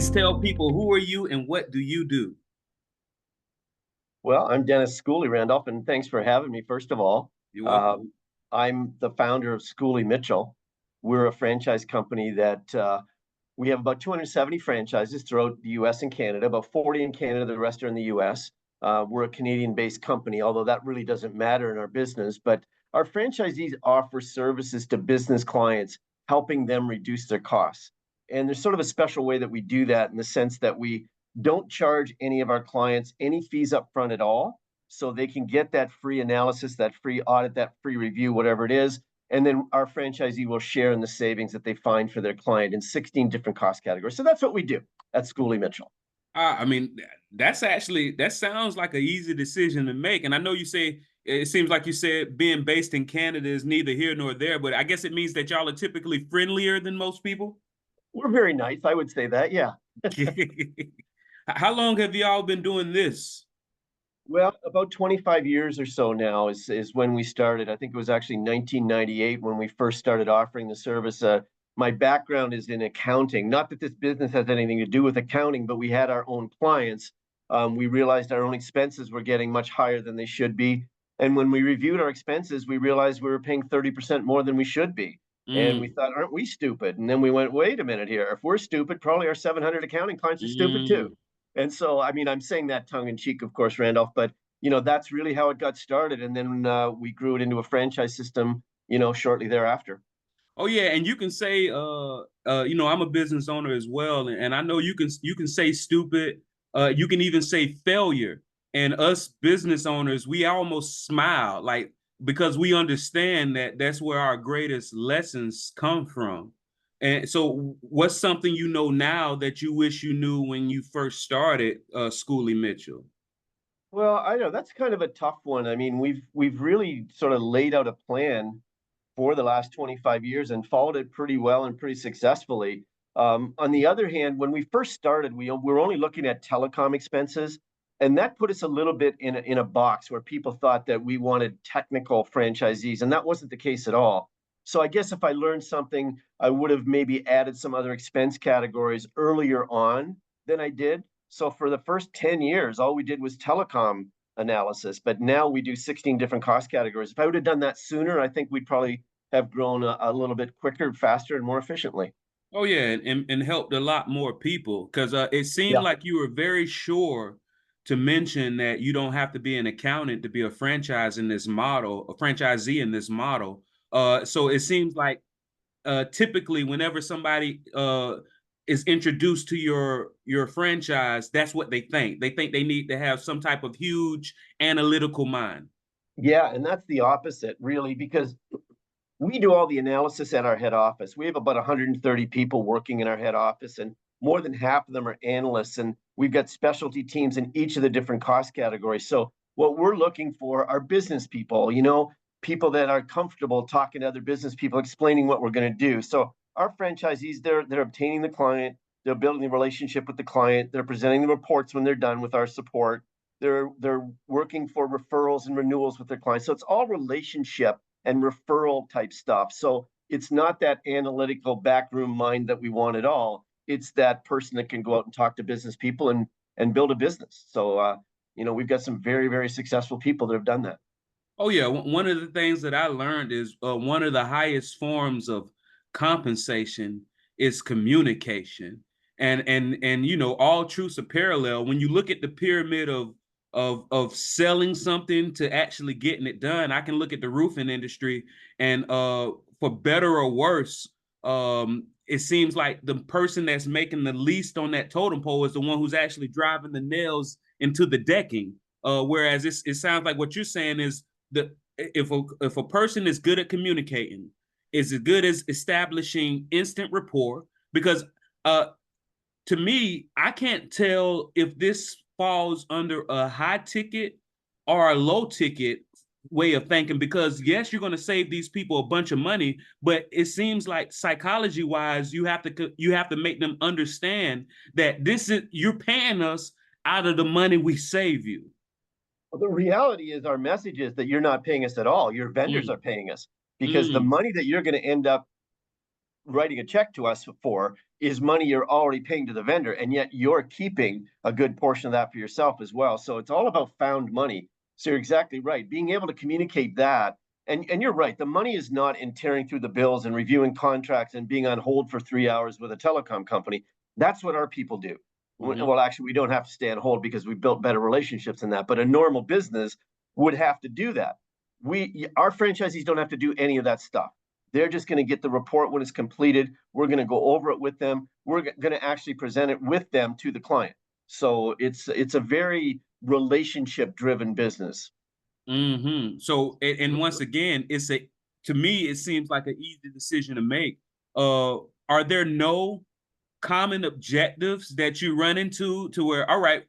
Please tell people, who are you and what do you do? Well, I'm Dennis Schooley, Randolph, and thanks for having me. First of all, You're welcome. um, I'm the founder of Schooley Mitchell. We're a franchise company that we have about 270 franchises throughout the US and Canada, about 40 in Canada, the rest are in the US. We're a Canadian-based company, although that really doesn't matter in our business. But our franchisees offer services to business clients, helping them reduce their costs. And there's sort of a special way that we do that in the sense that we don't charge any of our clients any fees up front at all. So they can get that free analysis, that free audit, that free review, whatever it is. And then our franchisee will share in the savings that they find for their client in 16 different cost categories. So that's what we do at Schooley Mitchell. I mean, that sounds like an easy decision to make. And I know you say it seems like you said being based in Canada is neither here nor there, but I guess it means that y'all are typically friendlier than most people. We're very nice. I would say that. Yeah. How long have y'all been doing this? Well, about 25 years or so now is when we started. I think it was actually 1998 when we first started offering the service. My background is in accounting. Not that this business has anything to do with accounting, but we had our own clients. We realized our own expenses were getting much higher than they should be. And when we reviewed our expenses, we realized we were paying 30% more than we should be. And we Mm, thought, aren't we stupid? And then we went, wait a minute here. If we're stupid, probably our 700 accounting clients are stupid too. mm. And so, I mean, I'm saying that tongue in cheek, of course, Randolph, but that's really how it got started. And then we grew it into a franchise system, shortly thereafter. Oh yeah, and you can say, I'm a business owner as well, and I know you can say stupid. You can even say failure. And us business owners, we almost smile, like because we understand that that's where our greatest lessons come from. And so, what's something you know now that you wish you knew when you first started Schooley Mitchell? Well, I know that's kind of a tough one. I mean, we've really sort of laid out a plan for the last 25 years and followed it pretty well and pretty successfully. On the other hand, when we first started, we were only looking at telecom expenses, and that put us a little bit in a box where people thought that we wanted technical franchisees, and that wasn't the case at all. So I guess if I learned something, I would have maybe added some other expense categories earlier on than I did. So for the first 10 years, all we did was telecom analysis, but now we do 16 different cost categories. If I would have done that sooner, I think we'd probably have grown a little bit quicker, faster, and more efficiently. Oh yeah, and helped a lot more people because it seemed Yeah. like you were very sure to mention that you don't have to be an accountant to be a franchise in this model, a franchisee in this model. So it seems like typically whenever somebody is introduced to your franchise, that's what they think. They think they need to have some type of huge analytical mind. Yeah, and that's the opposite, really, because we do all the analysis at our head office. We have about 130 people working in our head office, and more than half of them are analysts. And we've got specialty teams in each of the different cost categories. So, what we're looking for are business people, people that are comfortable talking to other business people, explaining what we're going to do. So, our franchisees, they're obtaining the client, they're building the relationship with the client, they're presenting the reports when they're done with our support. They're working for referrals and renewals with their clients. So it's all relationship and referral type stuff. So it's not that analytical backroom mind that we want at all. It's that person that can go out and talk to business people and build a business. So we've got some very, very successful people that have done that. Oh yeah, one of the things that I learned is one of the highest forms of compensation is communication, and all truths are parallel. When you look at the pyramid of selling something to actually getting it done, I can look at the roofing industry, and for better or worse, it seems like the person that's making the least on that totem pole is the one who's actually driving the nails into the decking. Whereas it sounds like what you're saying is the if a person is good at communicating, is as good as establishing instant rapport, because uh to me, I can't tell if this falls under a high ticket or a low ticket way of thinking, because yes, you're going to save these people a bunch of money, but it seems like psychology wise you have to make them understand that this is you're paying us out of the money we save you. Well, the reality is our message is that you're not paying us at all. Your vendors are Mm, paying us because the mm, money that you're going to end up writing a check to us for is money you're already paying to the vendor, and yet you're keeping a good portion of that for yourself as well. So it's all about found money. So you're exactly right. Being able to communicate that, and you're right, the money is not in tearing through the bills and reviewing contracts and being on hold for 3 hours with a telecom company. That's what our people do. Mm-hmm. Well, actually, we don't have to stay on hold because we built better relationships than that. But a normal business would have to do that. Our franchisees don't have to do any of that stuff. They're just going to get the report when it's completed. We're going to go over it with them. We're going to actually present it with them to the client. So it's a very relationship driven business. Mm-hmm. So, and once again, to me, it seems like an easy decision to make. Are there no common objectives that you run into to where, all right,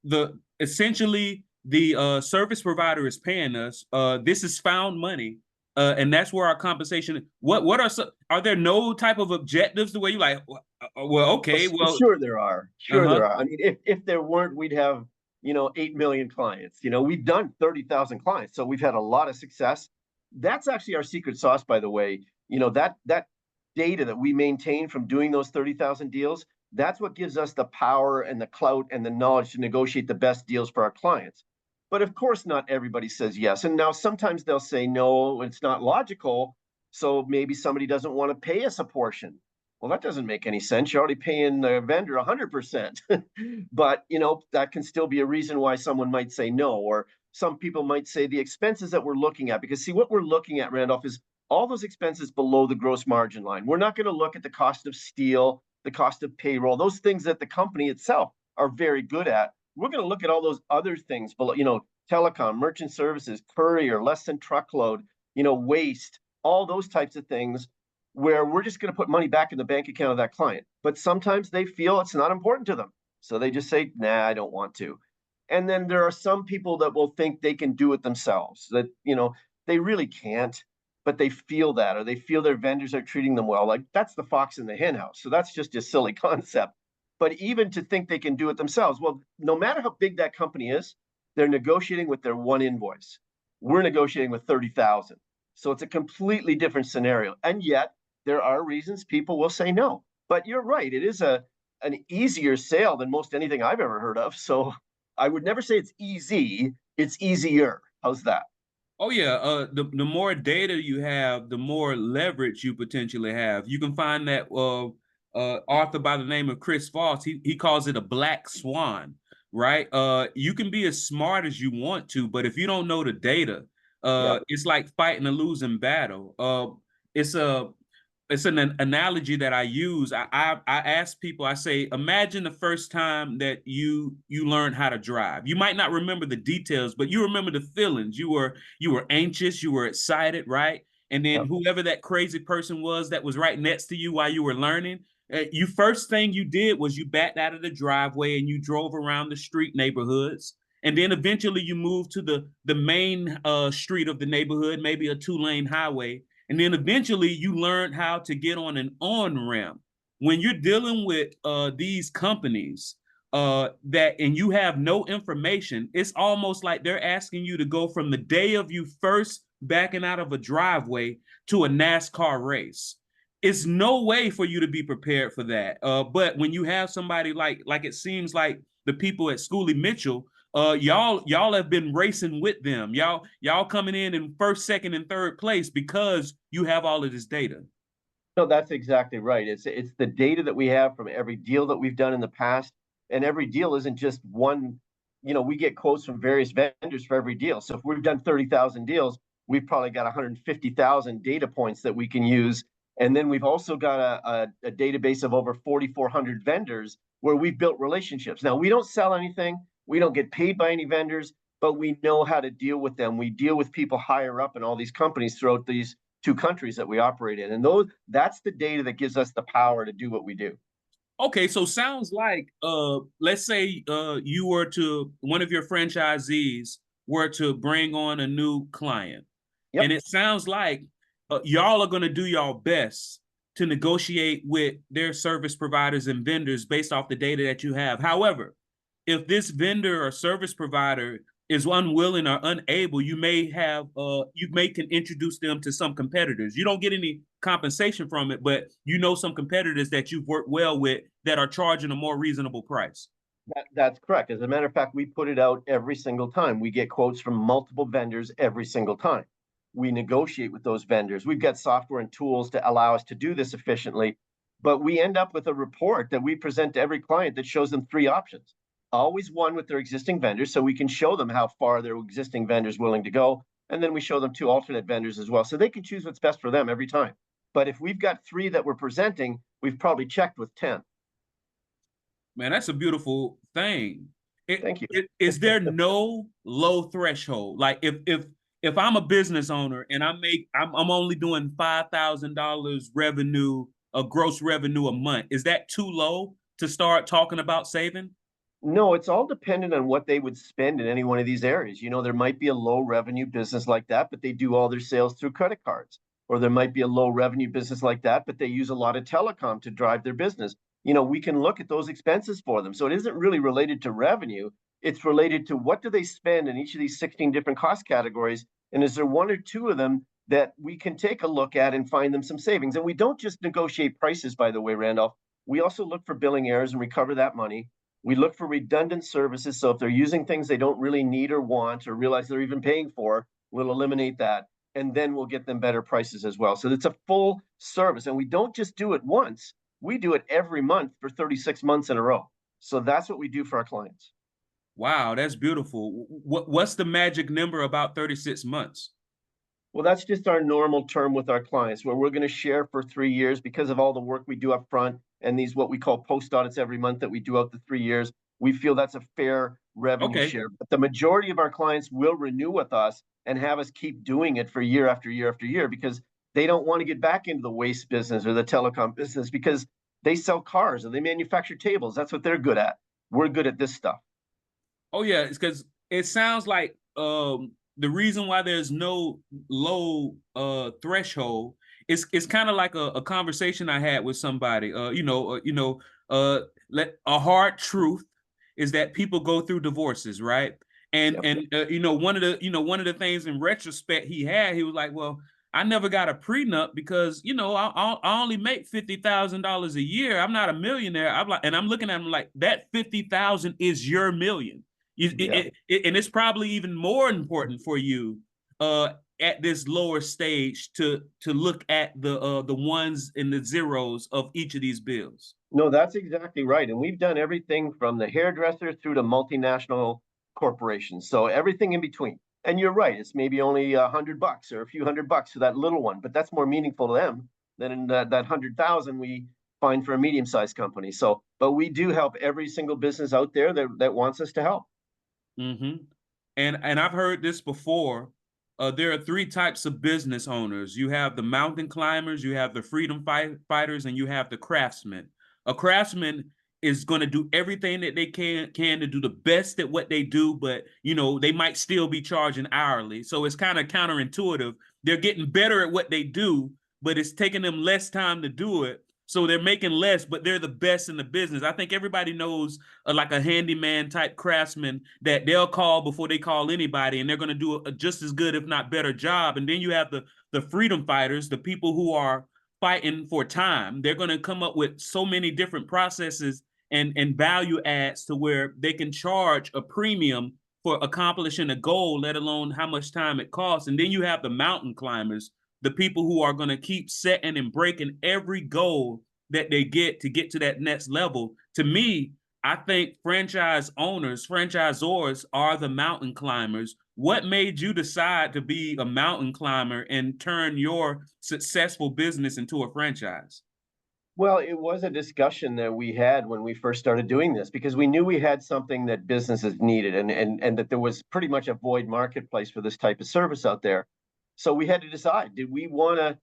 the essentially the service provider is paying us. This is found money, and that's where our compensation. What are there no type of objectives the way you like? Well, okay, well, Sure there are. Sure uh-huh. there are. I mean, if there weren't, we'd have 8 million clients. We've done 30,000 clients, so we've had a lot of success. That's actually our secret sauce, by the way. That data that we maintain from doing those 30,000 deals. That's what gives us the power and the clout and the knowledge to negotiate the best deals for our clients. But of course, not everybody says yes. And now sometimes they'll say no, it's not logical. So maybe somebody doesn't want to pay us a portion. Well, that doesn't make any sense. You're already paying the vendor 100%. But, that can still be a reason why someone might say no. Or some people might say the expenses that we're looking at, because see, what we're looking at, Randolph, is all those expenses below the gross margin line. We're not going to look at the cost of steel, the cost of payroll, those things that the company itself are very good at. We're going to look at all those other things below, telecom, merchant services, courier, less than truckload, waste, all those types of things where we're just going to put money back in the bank account of that client. But sometimes they feel it's not important to them. So they just say, nah, I don't want to. And then there are some people that will think they can do it themselves, that, they really can't, but they feel that, or they feel their vendors are treating them well. Like that's the fox in the hen house. So that's just a silly concept. But even to think they can do it themselves, well, no matter how big that company is, they're negotiating with their one invoice. We're negotiating with 30,000. So it's a completely different scenario. And yet there are reasons people will say no. But you're right, it is an easier sale than most anything I've ever heard of. So I would never say it's easy, it's easier. How's that? Oh yeah, the more data you have, the more leverage you potentially have. You can find that author by the name of Chris Voss. He calls it a black swan, right? You can be as smart as you want to, but if you don't know the data, Yep. it's like fighting a losing battle. It's a it's an analogy that I use. I ask people. I say, imagine the first time that you learned how to drive. You might not remember the details, but you remember the feelings. You were anxious. You were excited, right? And then Yep. whoever that crazy person was that was right next to you while you were learning, you first thing you did was you backed out of the driveway and you drove around the street neighborhoods. And then eventually you moved to the main street of the neighborhood, maybe a 2-lane highway, and then eventually you learn how to get on an on ramp. When you're dealing with these companies and you have no information, it's almost like they're asking you to go from the day of you first backing out of a driveway to a NASCAR race. It's no way for you to be prepared for that. But when you have somebody like it seems like the people at Schooley Mitchell, y'all have been racing with them. Y'all coming in first, second, and third place because you have all of this data. No, that's exactly right. It's the data that we have from every deal that we've done in the past, and every deal isn't just one. We get quotes from various vendors for every deal. So if we've done 30,000 deals, we've probably got 150,000 data points that we can use, and then we've also got a database of over 4,400 vendors where we've built relationships. Now we don't sell anything, we don't get paid by any vendors, but we know how to deal with them. We deal with people higher up in all these companies throughout these two countries that we operate in. And that's the data that gives us the power to do what we do. Okay, so sounds like let's say you were to one of your franchisees were to bring on a new client, and Yep. it sounds like y'all are going to do y'all best to negotiate with their service providers and vendors based off the data that you have. However, if this vendor or service provider is unwilling or unable, you may can introduce them to some competitors. You don't get any compensation from it, but you know some competitors that you've worked well with that are charging a more reasonable price. That's correct. As a matter of fact, we put it out every single time. We get quotes from multiple vendors every single time. We negotiate with those vendors. We've got software and tools to allow us to do this efficiently, but we end up with a report that we present to every client that shows them three options. Always one with their existing vendors, so we can show them how far their existing vendors willing to go, and then we show them two alternate vendors as well, so they can choose what's best for them every time. But if we've got three that we're presenting, we've probably checked with 10. Man, that's a beautiful thing. Thank you. Is there no low threshold? Like if I'm a business owner and I'm only doing $5,000 revenue, a gross revenue a month, is that too low to start talking about saving? No, it's all dependent on what they would spend in any one of these areas. There might be a low revenue business like that, but they do all their sales through credit cards. Or there might be a low revenue business like that, but they use a lot of telecom to drive their business. We can look at those expenses for them. So it isn't really related to revenue. It's related to what do they spend in each of these 16 different cost categories. And is there one or two of them that we can take a look at and find them some savings? And we don't just negotiate prices, by the way, Randolph. We also look for billing errors and recover that money. We look for redundant services. So if they're using things they don't really need or want or realize they're even paying for, we'll eliminate that. And then we'll get them better prices as well. So it's a full service. And we don't just do it once, we do it every month for 36 months in a row. So that's what we do for our clients. Wow, that's beautiful. What's the magic number about 36 months? Well, that's just our normal term with our clients where we're going to share for 3 years because of all the work we do up front and these what we call post audits every month that we do out the 3 years. We feel that's a fair revenue Okay. share. But the majority of our clients will renew with us and have us keep doing it for year after year after year because they don't want to get back into the waste business or the telecom business because they sell cars or they manufacture tables. That's what they're good at. We're good at this stuff. Oh yeah, it's because it sounds like the reason why there's no low threshold is it's kind of like a conversation I had with somebody. Let a hard truth is that people go through divorces, right? And Yep. and one of the things in retrospect he was like, well, I never got a prenup because I only make $50,000 a year. I'm not a millionaire. I'm like, and I'm looking at him like that 50,000 is your million. Yeah. And it's probably even more important for you at this lower stage to look at the ones and the zeros of each of these bills. No, that's exactly right. And we've done everything from the hairdresser through to multinational corporations. So everything in between. And you're right. It's maybe only $100 or a few $100 for that little one, but that's more meaningful to them than in that 100,000 we find for a medium-sized company. So, but we do help every single business out there that wants us to help. Mm-hmm. And I've heard this before. There are three types of business owners. You have the mountain climbers, you have the fighters, and you have the craftsmen. A craftsman is going to do everything that they can to do the best at what they do, but they might still be charging hourly. So it's kind of counterintuitive. They're getting better at what they do, but it's taking them less time to do it. So they're making less, but they're the best in the business. I think everybody knows like a handyman type craftsman that they'll call before they call anybody, and they're going to do a just as good, if not better, job. And then you have the freedom fighters, the people who are fighting for time. They're going to come up with so many different processes and value adds to where they can charge a premium for accomplishing a goal, let alone how much time it costs. And then you have the mountain climbers, the people who are going to keep setting and breaking every goal that they get to that next level. To me, I think franchise owners, franchisors are the mountain climbers. What made you decide to be a mountain climber and turn your successful business into a franchise? Well, it was a discussion that we had when we first started doing this because we knew we had something that businesses needed and that there was pretty much a void marketplace for this type of service out there. So we had to decide, did we want to,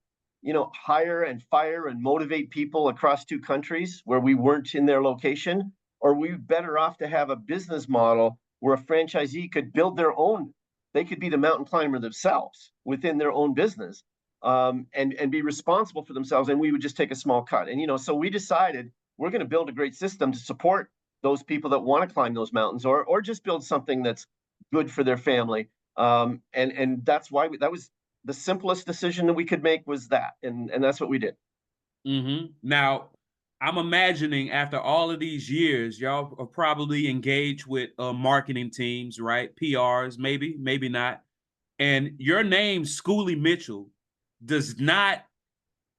hire and fire and motivate people across two countries where we weren't in their location? Or are we better off to have a business model where a franchisee could build their own, they could be the mountain climber themselves within their own business and be responsible for themselves, and we would just take a small cut. And so we decided we're going to build a great system to support those people that want to climb those mountains, or just build something that's good for their family. And that's why that was the simplest decision that we could make, was that, and that's what we did. Now, I'm imagining after all of these years, y'all are probably engaged with marketing teams, right? PRs, maybe, maybe not. And your name, Schooley Mitchell, does not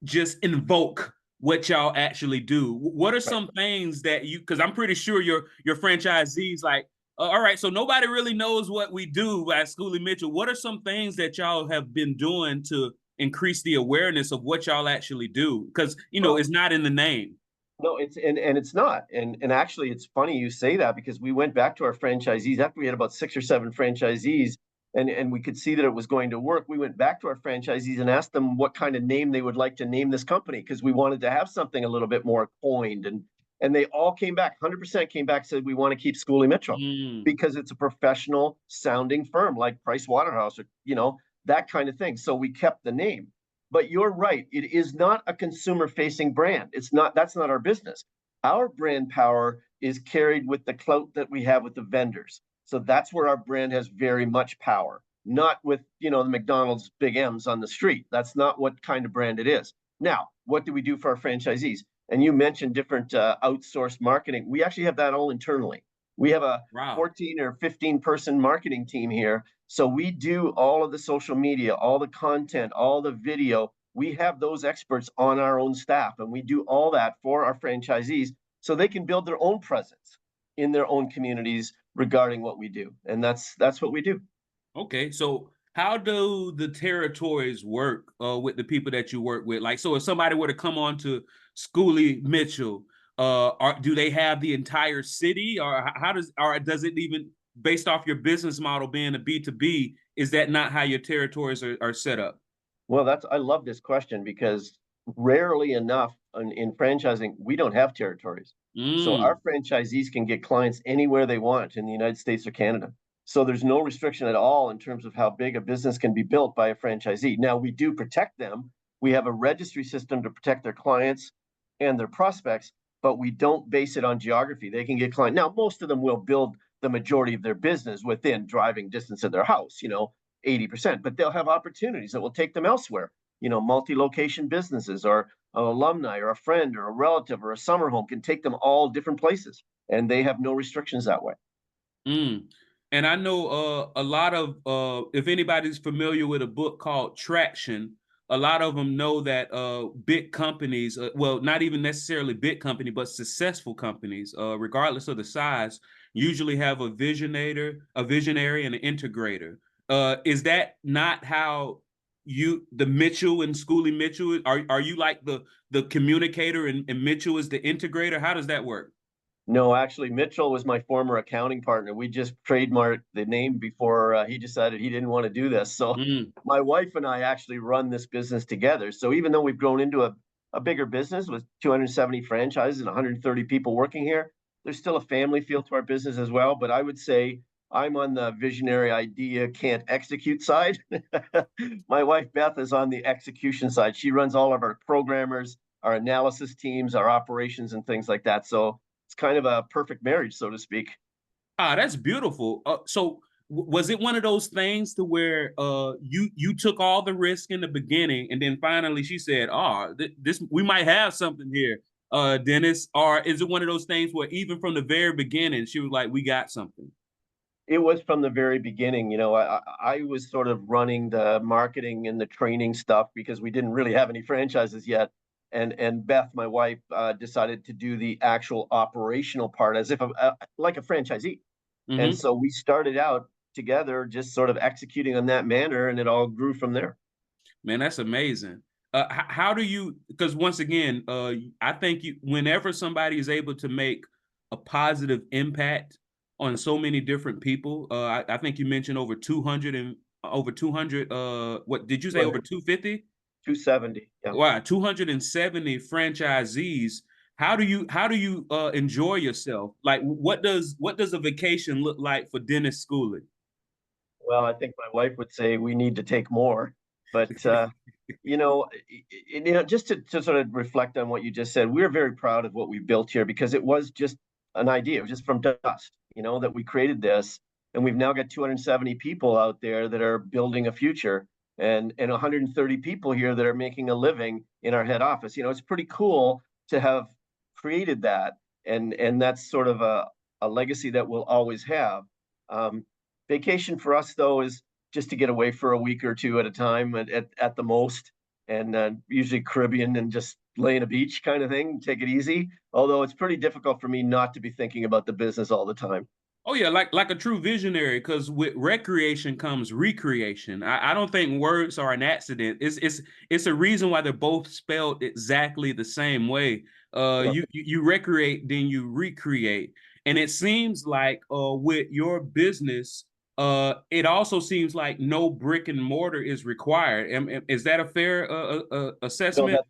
just invoke what y'all actually do. What are Right. some things that you? Because I'm pretty sure your franchisees like. All right, so nobody really knows what we do at Schooley Mitchell. What are some things that y'all have been doing to increase the awareness of what y'all actually do? Because Well, it's not in the name. no, and it's not. And actually it's funny you say that, because we went back to our franchisees after we had about 6 or 7 franchisees, and we could see that it was going to work. We went back to our franchisees and asked them what kind of name they would like to name this company, because we wanted to have something a little bit more coined, and they all came back, 100% came back, said we want to keep Schooley Mitchell Mm, because it's a professional sounding firm like Price Waterhouse, or that kind of thing. So we kept the name. But you're right, it is not a consumer facing brand. It's not, that's not our business. Our brand power is carried with the clout that we have with the vendors. So that's where our brand has very much power, not with, the McDonald's big M's on the street. That's not what kind of brand it is. Now, what do we do for our franchisees? And you mentioned different outsourced marketing. We actually have that all internally. We have a wow. 14 or 15-person marketing team here. So we do all of the social media, all the content, all the video. We have those experts on our own staff, and we do all that for our franchisees so they can build their own presence in their own communities regarding what we do. And that's what we do. Okay, so how do the territories work with the people that you work with? Like, so if somebody were to come on to Schooley Mitchell, do they have the entire city, or does it even based off your business model being a B2B? Is that not how your territories are set up? Well, I love this question, because rarely enough in franchising, we don't have territories. So our Mm, franchisees can get clients anywhere they want in the United States or Canada. So there's no restriction at all in terms of how big a business can be built by a franchisee. Now, we do protect them. We have a registry system to protect their clients and their prospects, but we don't base it on geography. They can get clients. Now, most of them will build the majority of their business within driving distance of their house, 80%, but they'll have opportunities that will take them elsewhere, multi-location businesses, or an alumni or a friend or a relative or a summer home can take them all different places, and they have no restrictions that way. mm. And I know a lot of if anybody's familiar with a book called Traction, a lot of them know that big companies, well, not even necessarily big company, but successful companies, regardless of the size, usually have a visionary, and an integrator. Is that not how the Mitchell and Schooley Mitchell, are you like the communicator, and Mitchell is the integrator? How does that work? No, actually, Mitchell was my former accounting partner. We just trademarked the name before he decided he didn't want to do this. So Mm, my wife and I actually run this business together. So even though we've grown into a bigger business with 270 franchises and 130 people working here, there's still a family feel to our business as well. But I would say I'm on the visionary idea, can't execute side. My wife, Beth, is on the execution side. She runs all of our programmers, our analysis teams, our operations, and things like that. So it's kind of a perfect marriage, so to speak. Ah, that's beautiful. So was it one of those things to where you took all the risk in the beginning, and then finally she said, "Oh, this we might have something here, Dennis," or is it one of those things where even from the very beginning she was like, "We got something"? It was from the very beginning. I was sort of running the marketing and the training stuff because we didn't really have any franchises yet. And Beth, my wife, decided to do the actual operational part as if like a franchisee. And Hmm. so we started out together, just sort of executing on that manner, and it all grew from there. Man, that's amazing. How do you? Because once again, I think whenever somebody is able to make a positive impact on so many different people, I think you mentioned over 200 and over 200. What did you say? Over 250? 270. Yeah. Wow, 270 franchisees. How do you enjoy yourself? Like, what does a vacation look like for Dennis Schooley? Well, I think my wife would say we need to take more, but you know, just to sort of reflect on what you just said, we're very proud of what we built here because it was just an idea. It was just from dust, that we created this. and we've now got 270 people out there that are building a future, and 130 people here that are making a living in our head office. It's pretty cool to have created that, and that's sort of a legacy that we'll always have. Um, Vacation for us though is just to get away for a week or two at a time at the most, and usually Caribbean, and just lay in a beach kind of thing, take it easy. Although it's pretty difficult for me not to be thinking about the business all the time. Oh yeah, like a true visionary, because with recreation comes recreation. I don't think words are an accident. It's a reason why they're both spelled exactly the same way. Well, You recreate, then you recreate. And it seems like with your business, it also seems like no brick and mortar is required. Is that a fair no, assessment?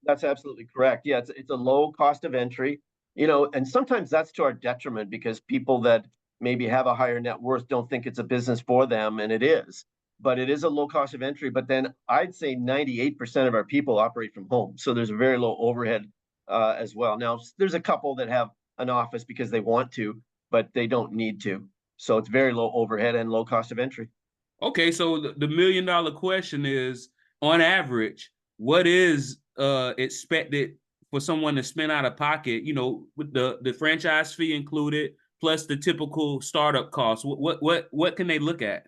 that's absolutely correct. Yeah, it's a low cost of entry, and sometimes that's to our detriment because people that maybe have a higher net worth don't think it's a business for them, and it is. But it is a low cost of entry. But then I'd say 98% of our people operate from home, so there's a very low overhead as well. Now, there's a couple that have an office because they want to, but they don't need to. So it's very low overhead and low cost of entry. Okay, so the $1 million question is, on average, what is expected for someone to spend out of pocket, with the franchise fee included, plus the typical startup costs? What can they look at?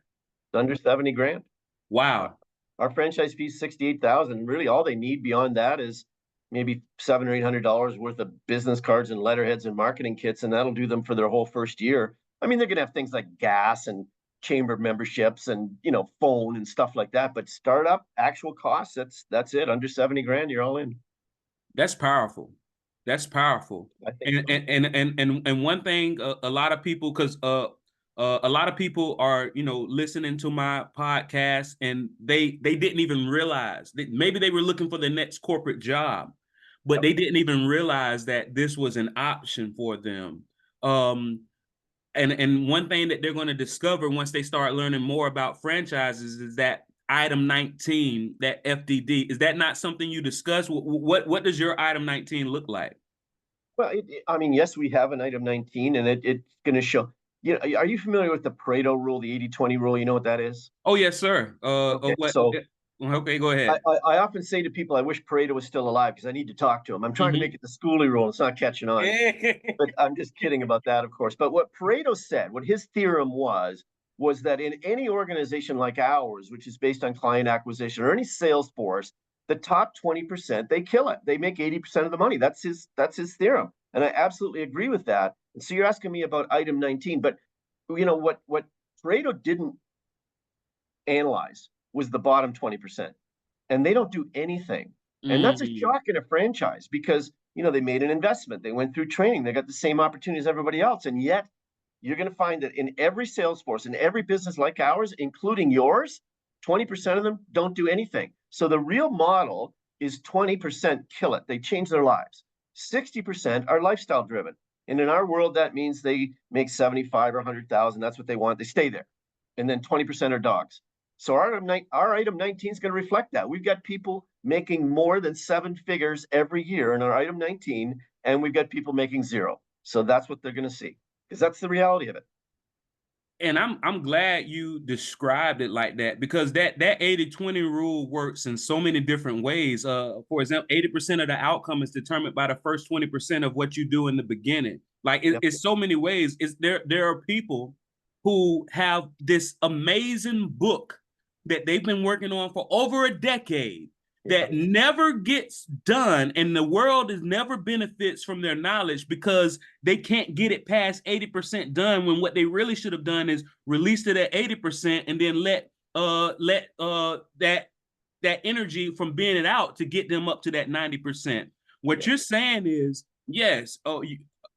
It's under 70 grand. Uh, Wow. our franchise fee is 68,000. Really, all they need beyond that is maybe $700 or $800 worth of business cards and letterheads and marketing kits, and that'll do them for their whole first year. I mean, they're gonna have things like gas and chamber memberships and phone and stuff like that. But startup actual costs, that's it. Under 70 grand, you're all in. That's powerful. That's powerful. I think And so. and one thing, a lot of people, because a lot of people are listening to my podcast, and they didn't even realize that maybe they were looking for the next corporate job, but Yep. they didn't even realize that this was an option for them. Um, and one thing that they're going to discover once they start learning more about franchises is that item 19, that FDD. Is that not something you discuss? What does your item 19 look like? Well, I mean, yes, we have an item 19, and it's going to show. Are you familiar with the Pareto rule, the 80-20 rule? You know what that is? Oh yes, sir. Okay, What? so Okay, go I, ahead. I, I often say to people, I wish Pareto was still alive because I need to talk to him. I'm trying to make Hmm. it the Schooley rule. It's not catching on. But I'm just kidding about that, of course. But what Pareto said, what his theorem was that in any organization like ours, which is based on client acquisition, or any sales force, the top 20%, they kill it. They make 80% of the money. That's his theorem. And I absolutely agree with that. And so you're asking me about item 19, but what Pareto didn't analyze was the bottom 20%. And they don't do anything. And that's a Mm. shock in a franchise because they made an investment, they went through training, they got the same opportunity as everybody else, and yet you're going to find that in every sales force, in every business like ours, including yours, 20% of them don't do anything. So the real model is 20% kill it, they change their lives. 60% are lifestyle driven, and in our world that means they make 75 or 100,000. That's what they want, they stay there. And then 20% are dogs. So our item 19 is going to reflect that. We've got people making more than seven figures every year in our item 19, and we've got people making zero. So that's what they're going to see, because that's the reality of it. And I'm glad you described it like that, because that 80-20 rule works in so many different ways. For example, 80% of the outcome is determined by the first 20% of what you do in the beginning. Like Yep. it's so many ways. There are people who have this amazing book that they've been working on for over a decade that Yep. never gets done, and the world is never benefits from their knowledge because they can't get it past 80% done, when what they really should have done is released it at 80% and then let that energy from being it out to get them up to that 90%. What Yeah. you're saying is, yes,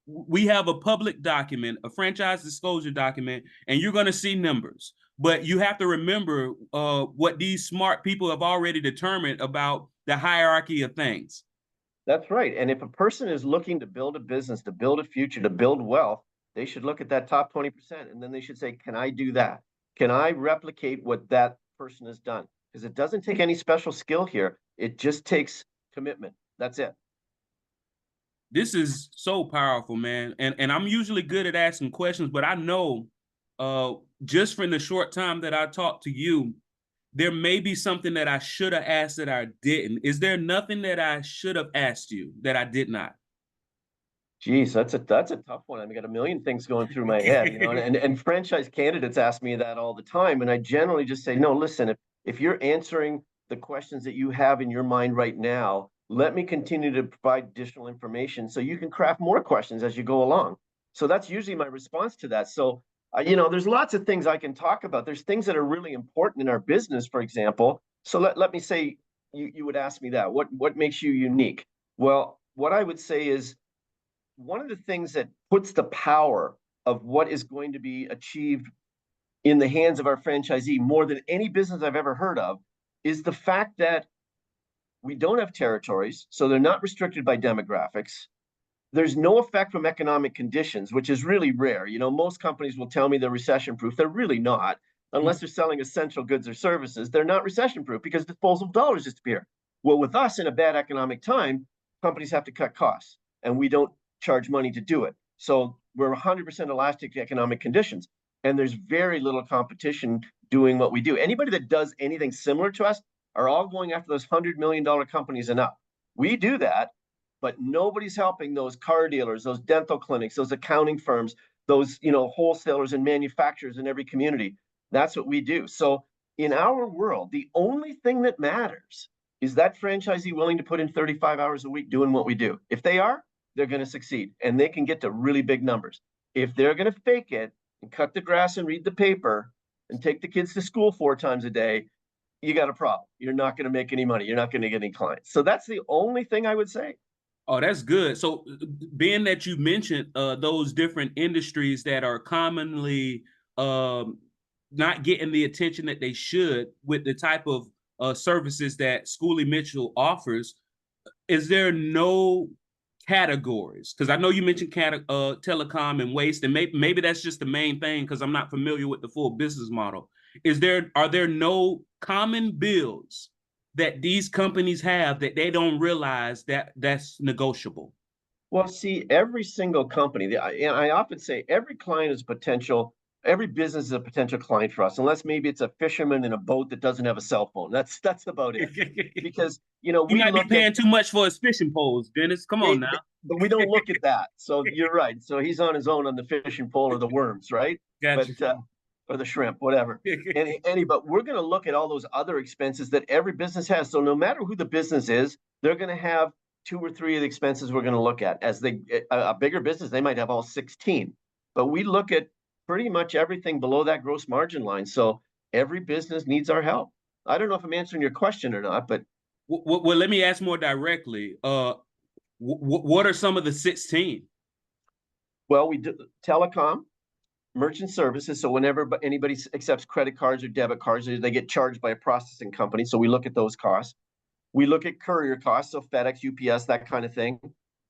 we have a public document, a franchise disclosure document, and you're going to see numbers. But you have to remember what these smart people have already determined about the hierarchy of things. That's right. And if a person is looking to build a business, to build a future, to build wealth, they should look at that top 20%, and then they should say, can I do that? Can I replicate what that person has done? Because it doesn't take any special skill here. It just takes commitment. That's it. This is so powerful, man. And I'm usually good at asking questions, but I know just from the short time that I talked to you, there may be something that I should have asked that I didn't. Is there nothing that I should have asked you that I did not? Geez, that's a tough one. I mean, I got a million things going through my head, and franchise candidates ask me that all the time, and I generally just say, no, listen, if you're answering the questions that you have in your mind right now, let me continue to provide additional information so you can craft more questions as you go along. So that's usually my response to that. So, there's lots of things I can talk about. There's things that are really important in our business, for example. So let me say you would ask me that. What makes you unique? Well, what I would say is one of the things that puts the power of what is going to be achieved in the hands of our franchisee more than any business I've ever heard of is the fact that we don't have territories, so they're not restricted by demographics. There's no effect from economic conditions, which is really rare. Most companies will tell me they're recession proof. They're really not, unless they're selling essential goods or services. They're not recession proof because disposable dollars disappear. Well, with us in a bad economic time, companies have to cut costs, and we don't charge money to do it. So we're 100% elastic to economic conditions, and there's very little competition doing what we do. Anybody that does anything similar to us are all going after those $100 million companies and up. We do that, but nobody's helping those car dealers, those dental clinics, those accounting firms, those wholesalers and manufacturers in every community. That's what we do. So in our world, the only thing that matters is that franchisee willing to put in 35 hours a week doing what we do. If they are, they're going to succeed, and they can get to really big numbers. If they're going to fake it and cut the grass and read the paper and take the kids to school 4 times a day, you got a problem. You're not going to make any money. You're not going to get any clients. So that's the only thing I would say. Oh, that's good. So, being that you mentioned those different industries that are commonly not getting the attention that they should with the type of services that Schooley Mitchell offers, is there no categories? Because I know you mentioned telecom and waste, and maybe that's just the main thing because I'm not familiar with the full business model. Are there no common bills that these companies have that they don't realize that that's negotiable? Well, see, every single company, I often say every client is potential. Every business is a potential client for us, unless maybe it's a fisherman in a boat that doesn't have a cell phone. That's about it. Because He we might be look at paying too much for his fishing poles, Dennis. Come on now. but we don't look at that. So you're right. So he's on his own on the fishing pole or the worms, right? But Gotcha. or the shrimp, whatever. But we're going to look at all those other expenses that every business has. So no matter who the business is, they're going to have 2 or 3 of the expenses we're going to look at. As a bigger business, they might have all 16. But we look at pretty much everything below that gross margin line. So every business needs our help. I don't know if I'm answering your question or not, but well, let me ask more directly. What are some of the 16? well, we do telecom, merchant services. So whenever anybody accepts credit cards or debit cards, they get charged by a processing company. So we look at those costs. We look at courier costs, so FedEx, UPS, that kind of thing.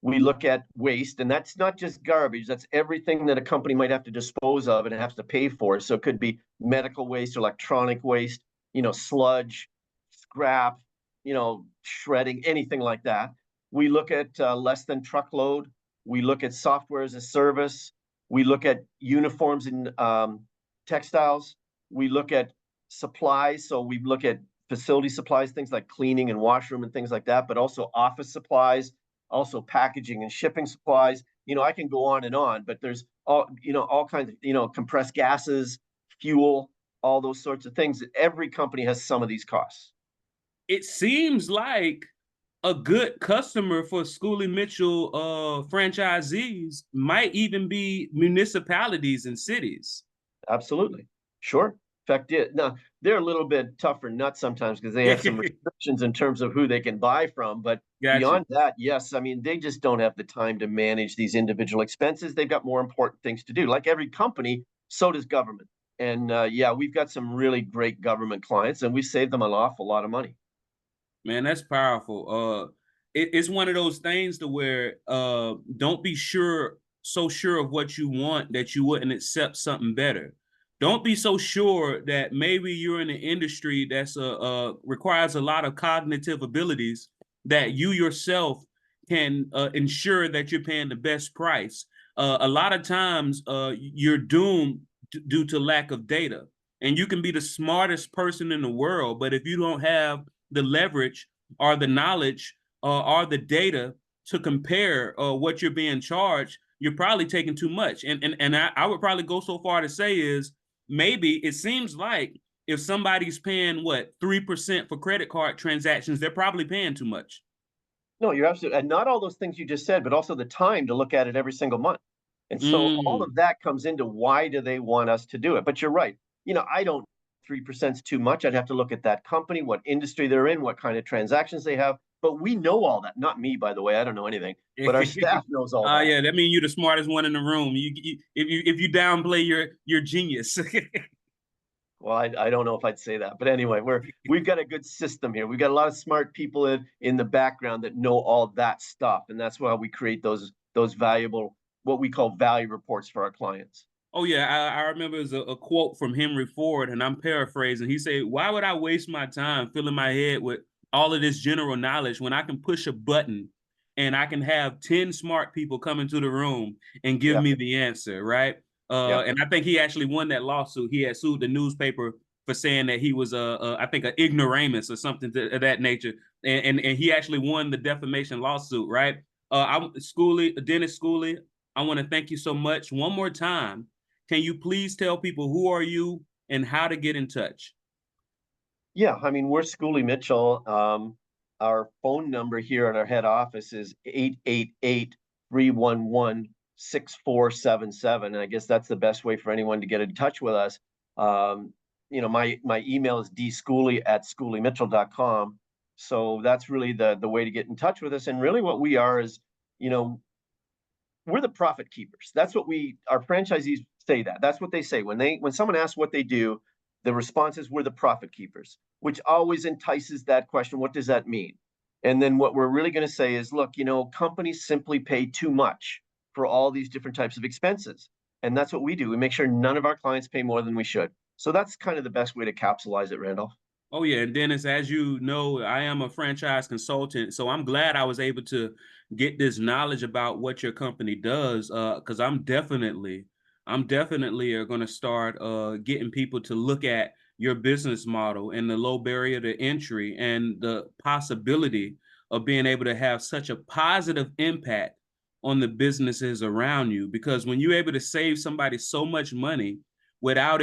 We look at waste, and that's not just garbage. That's everything that a company might have to dispose of and has to pay for. So it could be medical waste, electronic waste, sludge, scrap, shredding, anything like that. We look at less than truckload. We look at software as a service. We look at uniforms and textiles. We look at supplies. So we look at facility supplies, things like cleaning and washroom and things like that, but also office supplies, also packaging and shipping supplies. I can go on, but there's all kinds of, compressed gases, fuel, all those sorts of things. Every company has some of these costs. It seems like a good customer for Schooley Mitchell franchisees might even be municipalities and cities. Absolutely. Sure. In fact, now they're a little bit tougher nuts sometimes because they have some restrictions in terms of who they can buy from. But Gotcha. beyond that, yes, I mean, they just don't have the time to manage these individual expenses. They've got more important things to do. Like every company, so does government. And yeah, we've got some really great government clients, and we save them an awful lot of money. Man, that's powerful. It's one of those things to where don't be so sure of what you want that you wouldn't accept something better. Don't be so sure that maybe you're in an industry that's requires a lot of cognitive abilities that you yourself can ensure that you're paying the best price. A lot of times you're doomed due to lack of data. And you can be the smartest person in the world, but if you don't have the leverage or the knowledge or the data to compare what you're being charged, you're probably taking too much. And I would probably go so far to say is maybe it seems like if somebody's paying what 3% for credit card transactions, they're probably paying too much. No, you're absolutely, and not all those things you just said, but also the time to look at it every single month. And so all Mm. of that comes into why do they want us to do it? But you're right. I don't 3% is too much. I'd have to look at that company, what industry they're in, what kind of transactions they have. But we know all that. Not me, by the way. I don't know anything, but our staff knows all that. Yeah, that means you're the smartest one in the room. If you downplay your genius. Well, I don't know if I'd say that, but anyway, we've got a good system here. We've got a lot of smart people in the background that know all that stuff, and that's why we create those valuable, what we call value reports for our clients. Oh yeah, I remember it was a quote from Henry Ford, and I'm paraphrasing. He said, "Why would I waste my time filling my head with all of this general knowledge when I can push a button and I can have 10 smart people come into the room and give Yeah, me the answer, right?" yeah. And I think he actually won that lawsuit. He had sued the newspaper for saying that he was I think an ignoramus or something of that nature, and he actually won the defamation lawsuit, right? Dennis Schooley, I want to thank you so much one more time. Can you please tell people who are you and how to get in touch? Yeah, I mean, we're Schooley Mitchell. Our phone number here at our head office is 888-311-6477. And I guess that's the best way for anyone to get in touch with us. My email is dschooley@schooleymitchell.com. So that's really the way to get in touch with us. And really what we are is, you know, we're the profit keepers. That's what our franchisees say that. That's what they say. When someone asks what they do, the response is we're the profit keepers, which always entices that question. What does that mean? And then what we're really going to say is, look, companies simply pay too much for all these different types of expenses. And that's what we do. We make sure none of our clients pay more than we should. So that's kind of the best way to capsulize it, Randolph. Oh yeah, and Dennis, as you know, I am a franchise consultant, so I'm glad I was able to get this knowledge about what your company does. Because I'm definitely going to start getting people to look at your business model and the low barrier to entry and the possibility of being able to have such a positive impact on the businesses around you. Because when you're able to save somebody so much money without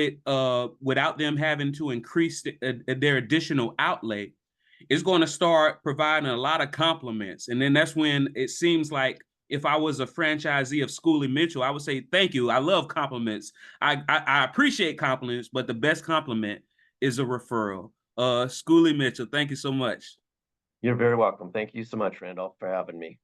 them having to increase their additional outlay, it's going to start providing a lot of compliments. And then that's when it seems like if I was a franchisee of Schooley Mitchell, I would say, thank you. I love compliments. I appreciate compliments, but the best compliment is a referral. Schooley Mitchell, thank you so much. You're very welcome. Thank you so much, Randolph, for having me.